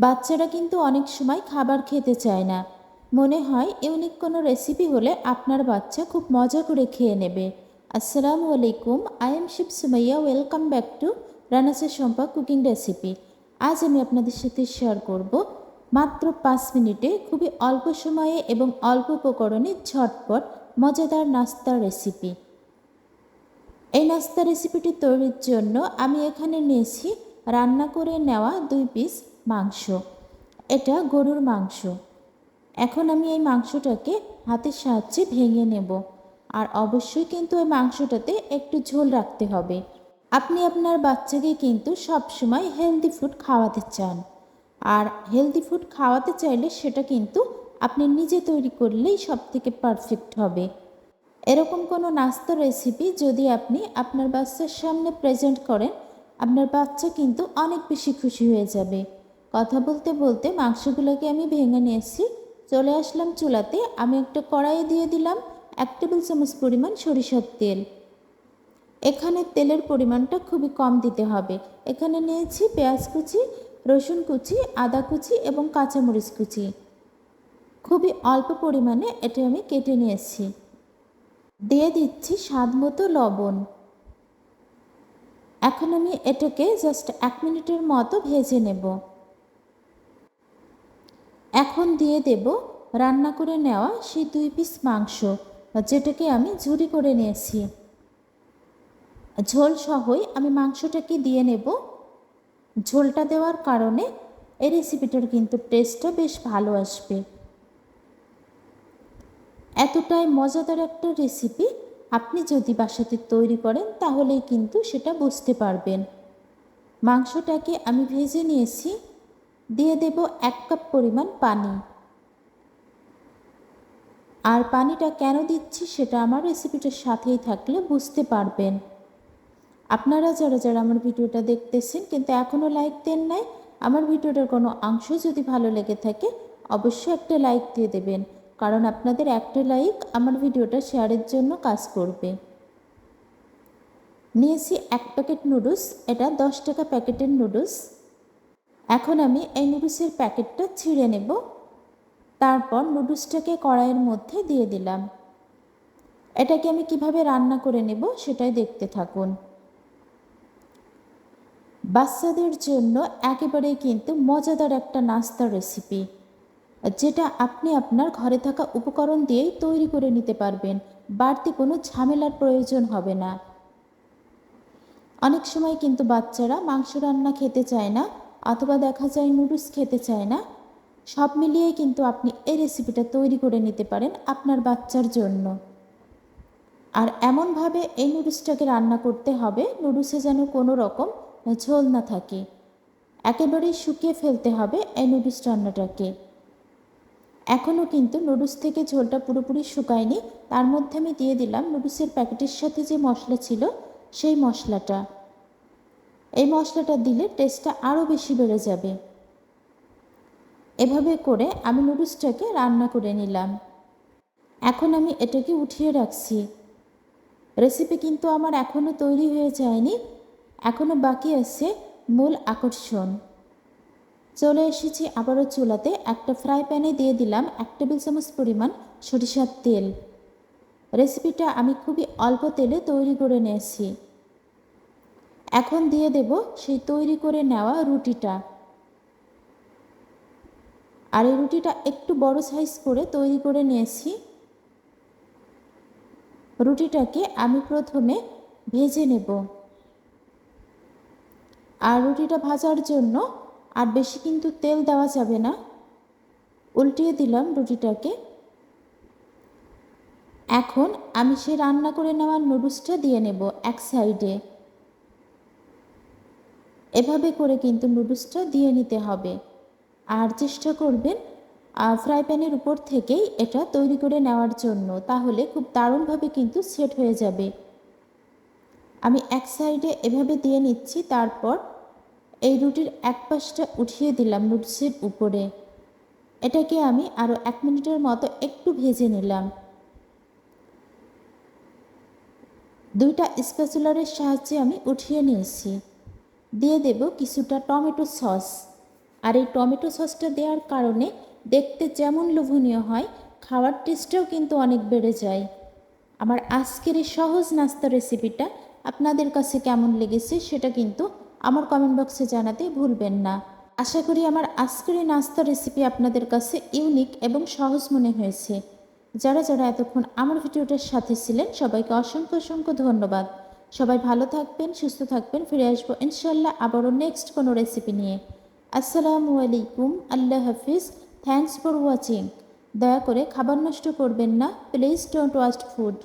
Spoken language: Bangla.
বাচ্চারা কিন্তু অনেক সময় খাবার খেতে চায় না। মনে হয় ইউনিক কোনো রেসিপি হলে আপনার বাচ্চা খুব মজা করে খেয়ে নেবে। আসসালামু আলাইকুম, I am Shib Sumaiya. Welcome back to রানাসে শম্পা কুকিং রেসিপি। আজ আমি আপনাদের সাথে শেয়ার করব মাত্র 5 মিনিটে খুবই অল্প সময়ে এবং অল্প উপকরণে ঝটপট মজাদার নাস্তার রেসিপি। এই নাস্তা রেসিপিটি তৈরির জন্য আমি এখানে নিয়েছি রান্না করে নেওয়া 2 পিস মাংস। এটা গরুর মাংস। এখন আমি এই মাংসটাকে হাতের সাহায্যে ভেঙে নেব। আর অবশ্যই কিন্তু এই মাংসটাতে একটু ঝোল রাখতে হবে। আপনি আপনার বাচ্চাকে কিন্তু সবসময় হেলদি ফুড খাওয়াতে চান, আর হেলদি ফুড খাওয়াতে চাইলে সেটা কিন্তু আপনি নিজে তৈরি করলেই সবথেকে পারফেক্ট হবে। এরকম কোনো নাস্তা রেসিপি যদি আপনি আপনার বাচ্চার সামনে প্রেজেন্ট করেন, আপনার বাচ্চা কিন্তু অনেক বেশি খুশি হয়ে যাবে। কথা বলতে বলতে মাংসগুলোকে আমি ভেঙে নিয়েছি। চলে আসলাম চুলাতে। আমি একটা কড়াইয়ে দিয়ে দিলাম 1 টেবিল চামচ পরিমাণ সরিষার তেল। এখানে তেলের পরিমাণটা খুবই কম দিতে হবে। এখানে নিয়েছি পেঁয়াজ কুচি, রসুন কুচি, আদা কুচি এবং কাঁচামরিচ কুচি। খুবই অল্প পরিমাণে এটা আমি কেটে নিয়েছি। দিয়ে দিচ্ছি স্বাদ মতো লবণ। এখন আমি এটাকে জাস্ট 1 মিনিটের মতো ভেজে নেব। এখন দিয়ে দেব রান্না করে নেওয়া সেই 2 পিস মাংস, যেটাকে আমি ঝুরি করে নিয়েছি। ঝোল সহই আমি মাংসটাকে দিয়ে নেব। ঝোলটা দেওয়ার কারণে এই রেসিপিটার কিন্তু টেস্টটা বেশ ভালো আসবে। এতটাই মজাদার একটা রেসিপি, আপনি যদি বাসাতে তৈরি করেন তাহলেই কিন্তু সেটা বুঝতে পারবেন। মাংসটাকে আমি ভেজে নিয়েছি। দিয়ে দেব 1 কাপ পরিমাণ পানি। আর পানিটা কেন দিচ্ছি সেটা আমার রেসিপিটার সাথেই থাকলে বুঝতে পারবেন। আপনারা যারা যারা আমার ভিডিওটা দেখতেছেন কিন্তু এখনও লাইক দেন নাই, আমার ভিডিওটার কোনো অংশ যদি ভালো লেগে থাকে অবশ্যই একটা লাইক দিয়ে দেবেন, কারণ আপনাদের একটা লাইক আমার ভিডিওটা শেয়ারের জন্য কাজ করবে। নিয়েছি 1 প্যাকেট নুডলস। এটা 10 টাকা প্যাকেটের নুডলস। এখন আমি এই নুডলসের প্যাকেটটা ছিঁড়ে নেব। তারপর নুডলসটাকে কড়াইয়ের মধ্যে দিয়ে দিলাম। এটাকে আমি কিভাবে রান্না করে নেব সেটাই দেখতে থাকুন। বাচ্চাদের জন্য একেবারেই কিন্তু মজাদার একটা নাস্তার রেসিপি, যেটা আপনি আপনার ঘরে থাকা উপকরণ দিয়েই তৈরি করে নিতে পারবেন। বাড়তি কোনো ঝামেলার প্রয়োজন হবে না। অনেক সময় কিন্তু বাচ্চারা মাংস রান্না খেতে চায় না, অথবা দেখা যায় নুডলস খেতে চায় না। সব মিলিয়ে কিন্তু আপনি এই রেসিপিটা তৈরি করে নিতে পারেন আপনার বাচ্চার জন্য। আর এমনভাবে এই নুডলসটাকে রান্না করতে হবে নুডলসে যেন কোনো রকম ঝোল না থাকে। একেবারেই শুকিয়ে ফেলতে হবে এই নুডলস রান্নাটাকে। এখনও কিন্তু নুডলস থেকে ঝোলটা পুরোপুরি শুকায়নি। তার মধ্যে আমি দিয়ে দিলাম নুডলসের প্যাকেটের সাথে যে মশলা ছিল সেই মশলাটা। এই মশলাটা দিলে টেস্টটা আরও বেশি বেড়ে যাবে। এভাবে করে আমি নুডলসটাকে রান্না করে নিলাম। এখন আমি এটাকে উঠিয়ে রাখছি। রেসিপি কিন্তু আমার এখনও তৈরি হয়ে যায়নি, এখনও বাকি আছে মূল আকর্ষণ। চলে এসেছি আবারও চুলাতে। একটা ফ্রাই প্যানে দিয়ে দিলাম 1 টেবিল চামচ পরিমাণ সরিষার তেল। রেসিপিটা আমি খুবই অল্প তেলে তৈরি করে নিয়েছি। এখন দিয়ে দেব সেই তৈরি করে নেওয়া রুটিটা। আর এই রুটিটা একটু বড় সাইজ করে তৈরি করে নিয়েছি। রুটিটাকে আমি প্রথমে ভেজে নেব। আর রুটিটা ভাজার জন্য আর বেশি কিন্তু তেল দেওয়া যাবে না। উল্টিয়ে দিলাম রুটিটাকে। এখন আমি সে রান্না করে নেওয়া নুডলসটা দিয়ে নেব এক সাইডে। এভাবে করে কিন্তু নুডলসটা দিয়ে নিতে হবে। আর চেষ্টা করবেন ফ্রাই প্যানের উপর থেকেই এটা তৈরি করে নেওয়ার জন্য, তাহলে খুব দারুণভাবে কিন্তু সেট হয়ে যাবে। আমি এক সাইডে এভাবে দিয়ে নিচ্ছি। তারপর এই রুটির এক পাশটা উঠিয়ে দিলাম নুডলসের উপরে। এটাকে আমি আরও 1 মিনিটের মতো একটু ভেজে নিলাম। 2টা স্প্যাচুলারের সাহায্যে আমি উঠিয়ে নিয়েছি। দিয়ে দেব কিছুটা টমেটো সস। আর এই টমেটো সসটা দেওয়ার কারণে দেখতে যেমন লোভনীয় হয়, খাওয়ার টেস্টটাও কিন্তু অনেক বেড়ে যায়। আমার আজকের এই সহজ নাস্তা রেসিপিটা আপনাদের কাছে কেমন লেগেছে সেটা কিন্তু আমার কমেন্ট বক্সে জানাতে ভুলবেন না। আশা করি আমার আজকের এই নাস্তা রেসিপি আপনাদের কাছে ইউনিক এবং সহজ মনে হয়েছে। যারা যারা এতক্ষণ আমার ভিডিওটার সাথে ছিলেন সবাইকে অসংখ্য অসংখ্য ধন্যবাদ। সবাই ভালো থাকবেন, সুস্থ থাকবেন। ফিরে আসবো ইনশাল্লাহ আবারও নেক্সট কোনো রেসিপি নিয়ে। আসসালামু আলাইকুম, আল্লাহ হাফিজ। Thanks for watching. দয়া করে খাবার নষ্ট করবেন না, প্লিজ ডোন্ট ওয়াস্ট ফুড।